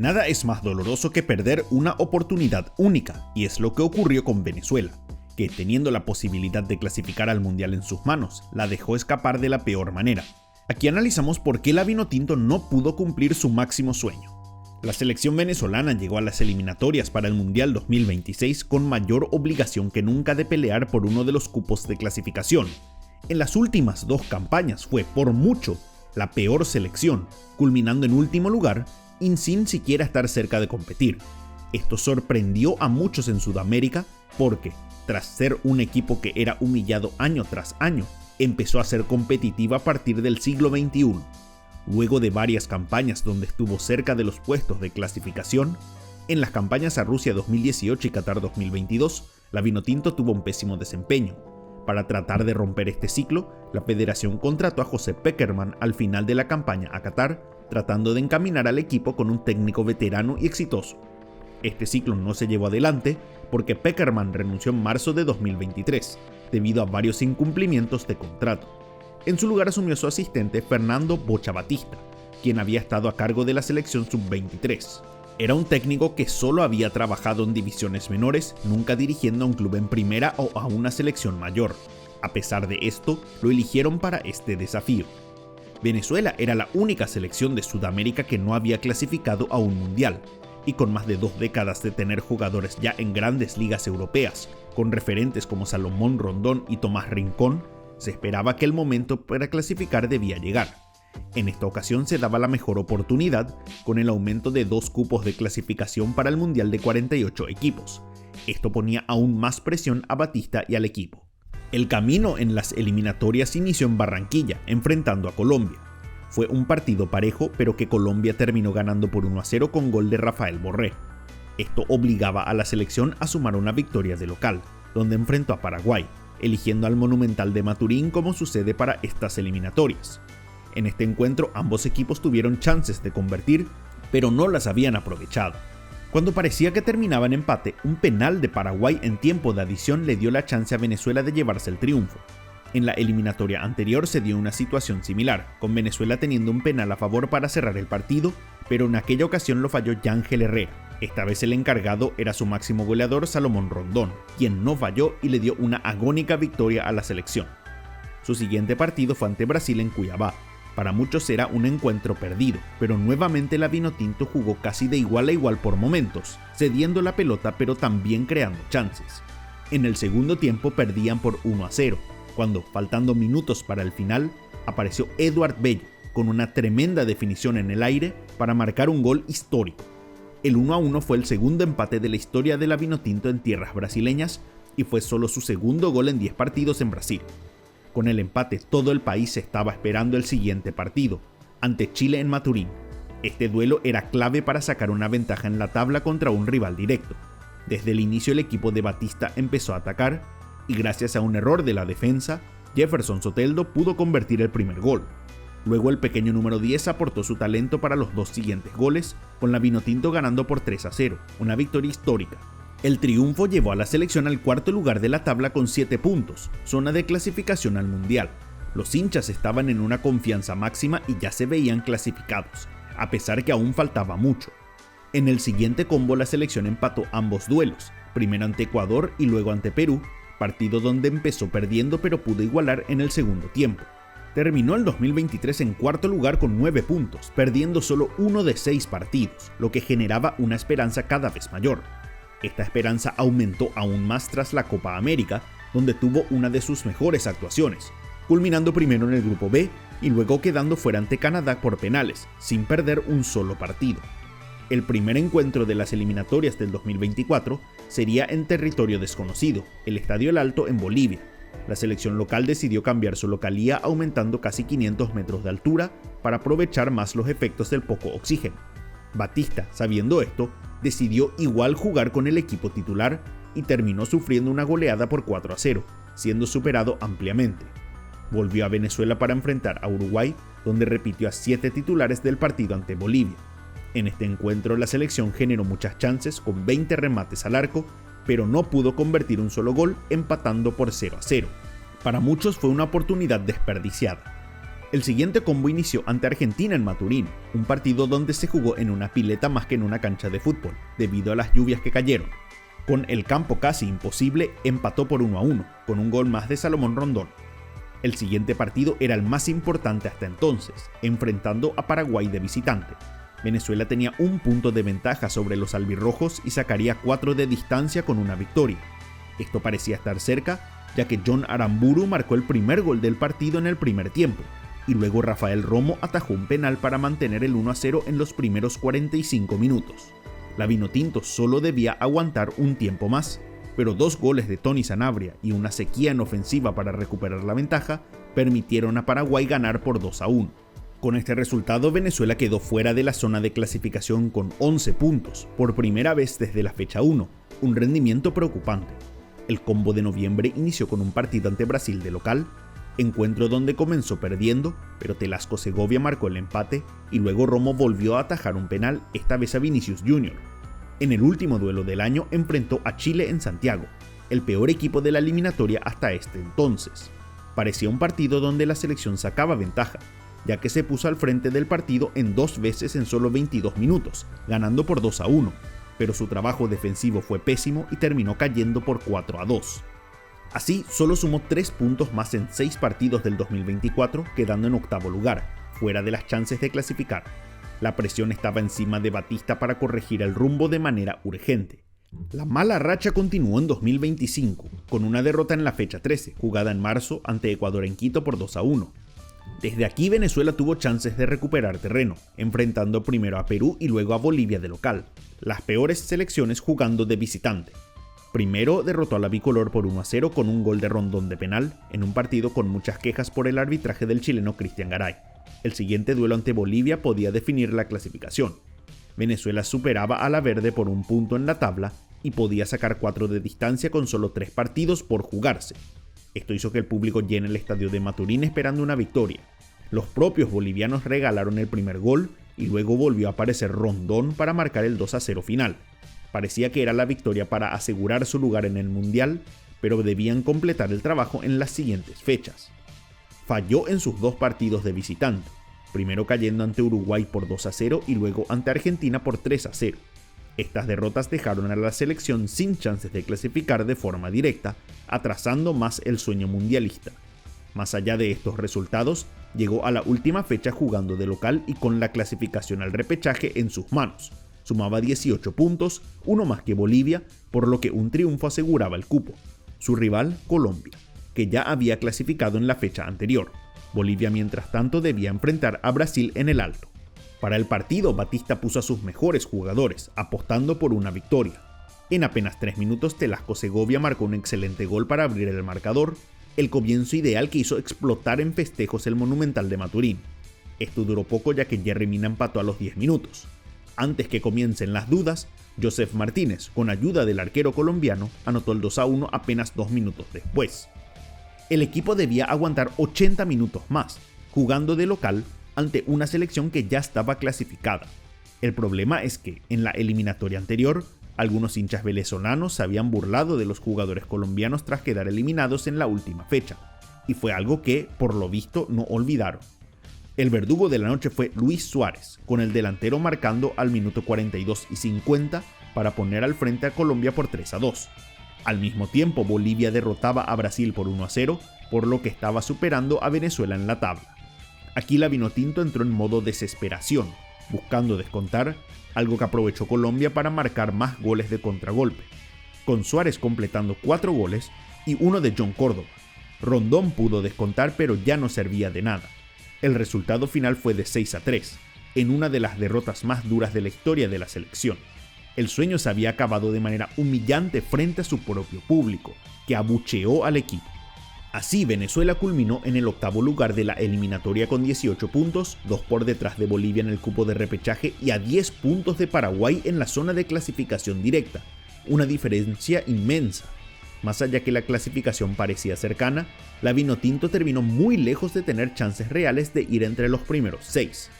Nada es más doloroso que perder una oportunidad única, y es lo que ocurrió con Venezuela, que teniendo la posibilidad de clasificar al Mundial en sus manos, la dejó escapar de la peor manera. Aquí analizamos por qué la Vinotinto no pudo cumplir su máximo sueño. La selección venezolana llegó a las eliminatorias para el Mundial 2026 con mayor obligación que nunca de pelear por uno de los cupos de clasificación. En las últimas dos campañas fue, por mucho, la peor selección, culminando en último lugar y sin siquiera estar cerca de competir. Esto sorprendió a muchos en Sudamérica porque, tras ser un equipo que era humillado año tras año, empezó a ser competitiva a partir del siglo XXI. Luego de varias campañas donde estuvo cerca de los puestos de clasificación, en las campañas a Rusia 2018 y Qatar 2022, la Vinotinto tuvo un pésimo desempeño. Para tratar de romper este ciclo, la federación contrató a José Pekerman al final de la campaña a Qatar, tratando de encaminar al equipo con un técnico veterano y exitoso. Este ciclo no se llevó adelante porque Pekerman renunció en marzo de 2023, debido a varios incumplimientos de contrato. En su lugar asumió su asistente Fernando Bocha Batista, quien había estado a cargo de la selección sub-23. Era un técnico que solo había trabajado en divisiones menores, nunca dirigiendo a un club en primera o a una selección mayor. A pesar de esto, lo eligieron para este desafío. Venezuela era la única selección de Sudamérica que no había clasificado a un mundial, y con más de 2 décadas de tener jugadores ya en grandes ligas europeas, con referentes como Salomón Rondón y Tomás Rincón, se esperaba que el momento para clasificar debía llegar. En esta ocasión se daba la mejor oportunidad con el aumento de 2 cupos de clasificación para el Mundial de 48 equipos. Esto ponía aún más presión a Batista y al equipo. El camino en las eliminatorias inició en Barranquilla, enfrentando a Colombia. Fue un partido parejo, pero que Colombia terminó ganando por 1-0 con gol de Rafael Borré. Esto obligaba a la selección a sumar una victoria de local, donde enfrentó a Paraguay, eligiendo al Monumental de Maturín como su sede para estas eliminatorias. En este encuentro ambos equipos tuvieron chances de convertir, pero no las habían aprovechado. Cuando parecía que terminaba en empate, un penal de Paraguay en tiempo de adición le dio la chance a Venezuela de llevarse el triunfo. En la eliminatoria anterior se dio una situación similar, con Venezuela teniendo un penal a favor para cerrar el partido, pero en aquella ocasión lo falló Yángel Herrera. Esta vez el encargado era su máximo goleador Salomón Rondón, quien no falló y le dio una agónica victoria a la selección. Su siguiente partido fue ante Brasil en Cuiabá. Para muchos era un encuentro perdido, pero nuevamente la Vinotinto jugó casi de igual a igual por momentos, cediendo la pelota pero también creando chances. En el segundo tiempo perdían por 1-0, cuando, faltando minutos para el final, apareció Eduard Bello con una tremenda definición en el aire para marcar un gol histórico. El 1-1 fue el segundo empate de la historia de la Vinotinto en tierras brasileñas y fue solo su segundo gol en 10 partidos en Brasil. Con el empate, todo el país estaba esperando el siguiente partido, ante Chile en Maturín. Este duelo era clave para sacar una ventaja en la tabla contra un rival directo. Desde el inicio el equipo de Batista empezó a atacar y gracias a un error de la defensa, Jefferson Soteldo pudo convertir el primer gol. Luego el pequeño número 10 aportó su talento para los 2 siguientes goles, con la Vinotinto ganando por 3-0, una victoria histórica. El triunfo llevó a la selección al cuarto lugar de la tabla con 7 puntos, zona de clasificación al Mundial. Los hinchas estaban en una confianza máxima y ya se veían clasificados, a pesar que aún faltaba mucho. En el siguiente combo la selección empató ambos duelos, primero ante Ecuador y luego ante Perú, partido donde empezó perdiendo pero pudo igualar en el segundo tiempo. Terminó el 2023 en cuarto lugar con 9 puntos, perdiendo solo 1 de 6 partidos, lo que generaba una esperanza cada vez mayor. Esta esperanza aumentó aún más tras la Copa América, donde tuvo una de sus mejores actuaciones, culminando primero en el grupo B y luego quedando fuera ante Canadá por penales, sin perder un solo partido. El primer encuentro de las eliminatorias del 2024 sería en territorio desconocido, el Estadio El Alto en Bolivia. La selección local decidió cambiar su localía aumentando casi 500 metros de altura para aprovechar más los efectos del poco oxígeno. Batista, sabiendo esto, decidió igual jugar con el equipo titular y terminó sufriendo una goleada por 4-0, siendo superado ampliamente. Volvió a Venezuela para enfrentar a Uruguay, donde repitió a 7 titulares del partido ante Bolivia. En este encuentro la selección generó muchas chances con 20 remates al arco, pero no pudo convertir un solo gol, empatando por 0-0. Para muchos fue una oportunidad desperdiciada. El siguiente combo inició ante Argentina en Maturín, un partido donde se jugó en una pileta más que en una cancha de fútbol, debido a las lluvias que cayeron. Con el campo casi imposible, empató por 1-1, con un gol más de Salomón Rondón. El siguiente partido era el más importante hasta entonces, enfrentando a Paraguay de visitante. Venezuela tenía un punto de ventaja sobre los albirrojos y sacaría 4 de distancia con una victoria. Esto parecía estar cerca, ya que John Aramburu marcó el primer gol del partido en el primer tiempo, y luego Rafael Romo atajó un penal para mantener el 1-0 en los primeros 45 minutos. La Vinotinto solo debía aguantar un tiempo más, pero 2 goles de Tony Sanabria y una sequía en ofensiva para recuperar la ventaja permitieron a Paraguay ganar por 2-1. Con este resultado, Venezuela quedó fuera de la zona de clasificación con 11 puntos, por primera vez desde la fecha 1, un rendimiento preocupante. El combo de noviembre inició con un partido ante Brasil de local, encuentro donde comenzó perdiendo, pero Telasco Segovia marcó el empate y luego Romo volvió a atajar un penal, esta vez a Vinicius Jr. En el último duelo del año enfrentó a Chile en Santiago, el peor equipo de la eliminatoria hasta este entonces. Parecía un partido donde la selección sacaba ventaja, ya que se puso al frente del partido en 2 veces en solo 22 minutos, ganando por 2-1, pero su trabajo defensivo fue pésimo y terminó cayendo por 4-2. Así, solo sumó 3 puntos más en 6 partidos del 2024, quedando en octavo lugar, fuera de las chances de clasificar. La presión estaba encima de Batista para corregir el rumbo de manera urgente. La mala racha continuó en 2025, con una derrota en la fecha 13, jugada en marzo ante Ecuador en Quito por 2-1. Desde aquí Venezuela tuvo chances de recuperar terreno, enfrentando primero a Perú y luego a Bolivia de local, las peores selecciones jugando de visitante. Primero derrotó a la bicolor por 1-0 con un gol de Rondón de penal, en un partido con muchas quejas por el arbitraje del chileno Cristian Garay. El siguiente duelo ante Bolivia podía definir la clasificación. Venezuela superaba a la verde por 1 punto en la tabla y podía sacar 4 de distancia con solo 3 partidos por jugarse. Esto hizo que el público llene el estadio de Maturín esperando una victoria. Los propios bolivianos regalaron el primer gol y luego volvió a aparecer Rondón para marcar el 2-0 final. Parecía que era la victoria para asegurar su lugar en el Mundial, pero debían completar el trabajo en las siguientes fechas. Falló en sus 2 partidos de visitante, primero cayendo ante Uruguay por 2-0 y luego ante Argentina por 3-0. Estas derrotas dejaron a la selección sin chances de clasificar de forma directa, atrasando más el sueño mundialista. Más allá de estos resultados, llegó a la última fecha jugando de local y con la clasificación al repechaje en sus manos. Sumaba 18 puntos, uno más que Bolivia, por lo que un triunfo aseguraba el cupo. Su rival, Colombia, que ya había clasificado en la fecha anterior. Bolivia, mientras tanto, debía enfrentar a Brasil en el Alto. Para el partido, Batista puso a sus mejores jugadores, apostando por una victoria. En apenas 3 minutos, Telasco Segovia marcó un excelente gol para abrir el marcador, el comienzo ideal que hizo explotar en festejos el Monumental de Maturín. Esto duró poco ya que Jerry Mina empató a los 10 minutos. Antes que comiencen las dudas, Joseph Martínez, con ayuda del arquero colombiano, anotó el 2-1 apenas 2 minutos después. El equipo debía aguantar 80 minutos más, jugando de local ante una selección que ya estaba clasificada. El problema es que, en la eliminatoria anterior, algunos hinchas venezolanos se habían burlado de los jugadores colombianos tras quedar eliminados en la última fecha, y fue algo que, por lo visto, no olvidaron. El verdugo de la noche fue Luis Suárez, con el delantero marcando al minuto 42 y 50 para poner al frente a Colombia por 3-2. Al mismo tiempo, Bolivia derrotaba a Brasil por 1-0, por lo que estaba superando a Venezuela en la tabla. Aquí la Vinotinto entró en modo desesperación, buscando descontar, algo que aprovechó Colombia para marcar más goles de contragolpe, con Suárez completando 4 goles y uno de John Córdoba. Rondón pudo descontar, pero ya no servía de nada. El resultado final fue de 6-3, en una de las derrotas más duras de la historia de la selección. El sueño se había acabado de manera humillante frente a su propio público, que abucheó al equipo. Así, Venezuela culminó en el 8º lugar de la eliminatoria con 18 puntos, 2 por detrás de Bolivia en el cupo de repechaje y a 10 puntos de Paraguay en la zona de clasificación directa, una diferencia inmensa. Más allá que la clasificación parecía cercana, la Vinotinto terminó muy lejos de tener chances reales de ir entre los primeros 6.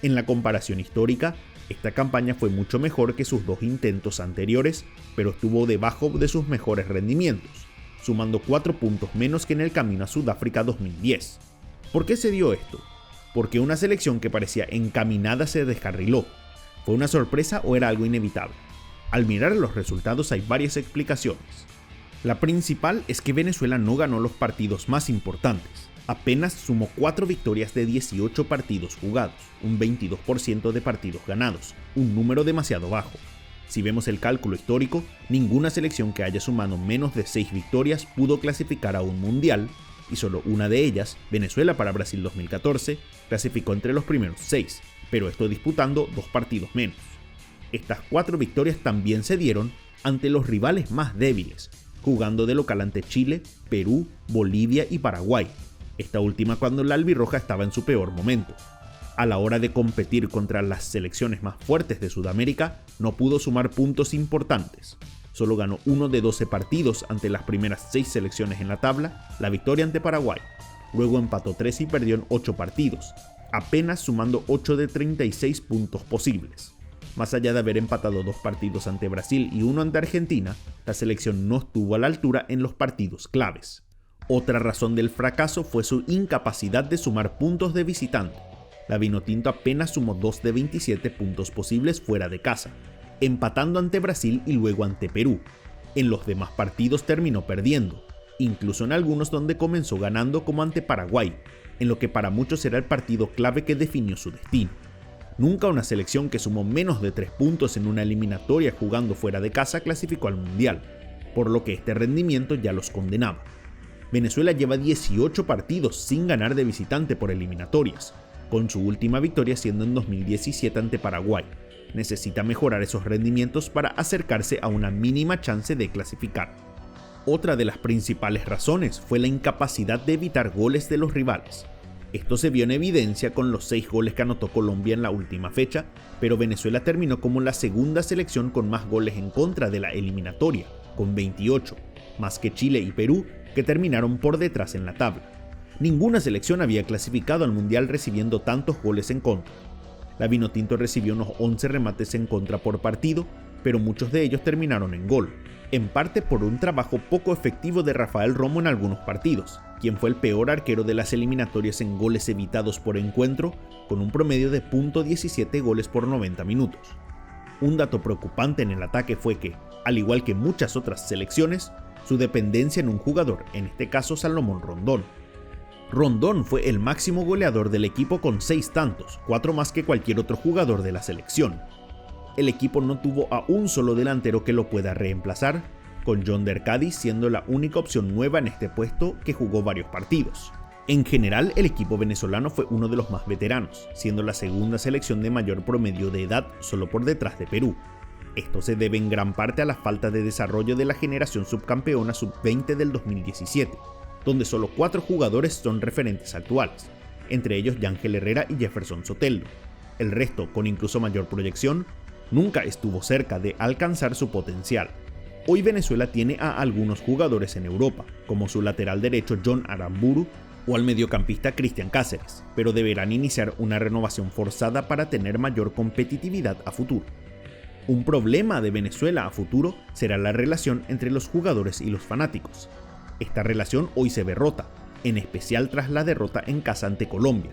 En la comparación histórica, esta campaña fue mucho mejor que sus 2 intentos anteriores, pero estuvo debajo de sus mejores rendimientos, sumando 4 puntos menos que en el camino a Sudáfrica 2010. ¿Por qué se dio esto? ¿Por qué una selección que parecía encaminada se descarriló? ¿Fue una sorpresa o era algo inevitable? Al mirar los resultados hay varias explicaciones. La principal es que Venezuela no ganó los partidos más importantes. Apenas sumó 4 victorias de 18 partidos jugados, un 22% de partidos ganados, un número demasiado bajo. Si vemos el cálculo histórico, ninguna selección que haya sumado menos de 6 victorias pudo clasificar a un mundial, y solo una de ellas, Venezuela para Brasil 2014, clasificó entre los primeros 6, pero esto disputando 2 partidos menos. Estas 4 victorias también se dieron ante los rivales más débiles, jugando de local ante Chile, Perú, Bolivia y Paraguay, esta última cuando la albirroja estaba en su peor momento. A la hora de competir contra las selecciones más fuertes de Sudamérica, no pudo sumar puntos importantes. Solo ganó 1 de 12 partidos ante las primeras 6 selecciones en la tabla, la victoria ante Paraguay. Luego empató 3 y perdió en 8 partidos, apenas sumando 8 de 36 puntos posibles. Más allá de haber empatado 2 partidos ante Brasil y 1 ante Argentina, la selección no estuvo a la altura en los partidos claves. Otra razón del fracaso fue su incapacidad de sumar puntos de visitante. La Vinotinto apenas sumó 2 de 27 puntos posibles fuera de casa, empatando ante Brasil y luego ante Perú. En los demás partidos terminó perdiendo, incluso en algunos donde comenzó ganando como ante Paraguay, en lo que para muchos era el partido clave que definió su destino. Nunca una selección que sumó menos de 3 puntos en una eliminatoria jugando fuera de casa clasificó al Mundial, por lo que este rendimiento ya los condenaba. Venezuela lleva 18 partidos sin ganar de visitante por eliminatorias, con su última victoria siendo en 2017 ante Paraguay. Necesita mejorar esos rendimientos para acercarse a una mínima chance de clasificar. Otra de las principales razones fue la incapacidad de evitar goles de los rivales. Esto se vio en evidencia con los 6 goles que anotó Colombia en la última fecha, pero Venezuela terminó como la segunda selección con más goles en contra de la eliminatoria, con 28, más que Chile y Perú, que terminaron por detrás en la tabla. Ninguna selección había clasificado al Mundial recibiendo tantos goles en contra. La Vinotinto recibió unos 11 remates en contra por partido, pero muchos de ellos terminaron en gol, en parte por un trabajo poco efectivo de Rafael Romo en algunos partidos, quien fue el peor arquero de las eliminatorias en goles evitados por encuentro, con un promedio de .17 goles por 90 minutos. Un dato preocupante en el ataque fue que, al igual que muchas otras selecciones, su dependencia en un jugador, en este caso Salomón Rondón. Rondón fue el máximo goleador del equipo con 6 tantos, 4 más que cualquier otro jugador de la selección. El equipo no tuvo a un solo delantero que lo pueda reemplazar, con Yonder Cádiz siendo la única opción nueva en este puesto que jugó varios partidos. En general, el equipo venezolano fue uno de los más veteranos, siendo la segunda selección de mayor promedio de edad solo por detrás de Perú. Esto se debe en gran parte a la falta de desarrollo de la generación subcampeona sub-20 del 2017, donde solo 4 jugadores son referentes actuales, entre ellos Yángel Herrera y Jefferson Soteldo. El resto, con incluso mayor proyección, nunca estuvo cerca de alcanzar su potencial. Hoy Venezuela tiene a algunos jugadores en Europa, como su lateral derecho John Aramburu o al mediocampista Cristian Cáceres, pero deberán iniciar una renovación forzada para tener mayor competitividad a futuro. Un problema de Venezuela a futuro será la relación entre los jugadores y los fanáticos. Esta relación hoy se ve rota, en especial tras la derrota en casa ante Colombia.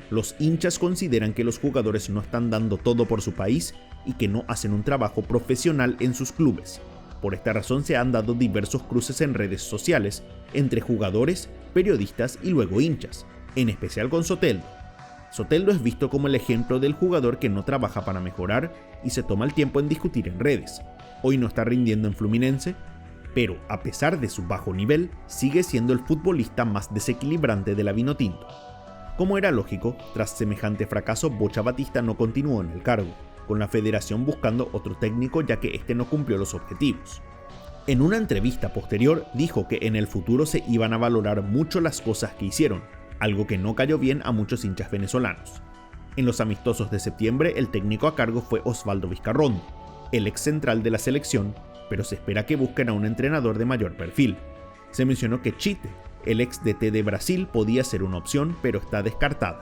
Los hinchas consideran que los jugadores no están dando todo por su país y que no hacen un trabajo profesional en sus clubes. Por esta razón se han dado diversos cruces en redes sociales entre jugadores, periodistas y luego hinchas, en especial con Soteldo. Soteldo es visto como el ejemplo del jugador que no trabaja para mejorar y se toma el tiempo en discutir en redes. Hoy no está rindiendo en Fluminense, pero a pesar de su bajo nivel, sigue siendo el futbolista más desequilibrante de la Vinotinto. Como era lógico, tras semejante fracaso, Bocha Batista no continuó en el cargo, con la federación buscando otro técnico ya que este no cumplió los objetivos. En una entrevista posterior dijo que en el futuro se iban a valorar mucho las cosas que hicieron, algo que no cayó bien a muchos hinchas venezolanos. En los amistosos de septiembre, el técnico a cargo fue Osvaldo Vizcarrondo, el ex central de la selección, pero se espera que busquen a un entrenador de mayor perfil. Se mencionó que Tite, el ex DT de Brasil, podía ser una opción, pero está descartada.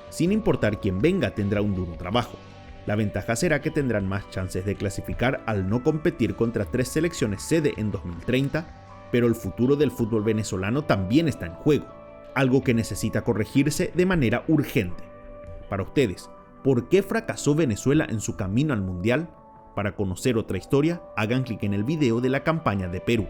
Sin importar quién venga, tendrá un duro trabajo. La ventaja será que tendrán más chances de clasificar al no competir contra 3 selecciones sede en 2030, pero el futuro del fútbol venezolano también está en juego, algo que necesita corregirse de manera urgente. Para ustedes, ¿por qué fracasó Venezuela en su camino al Mundial? Para conocer otra historia, hagan clic en el video de la campaña de Perú.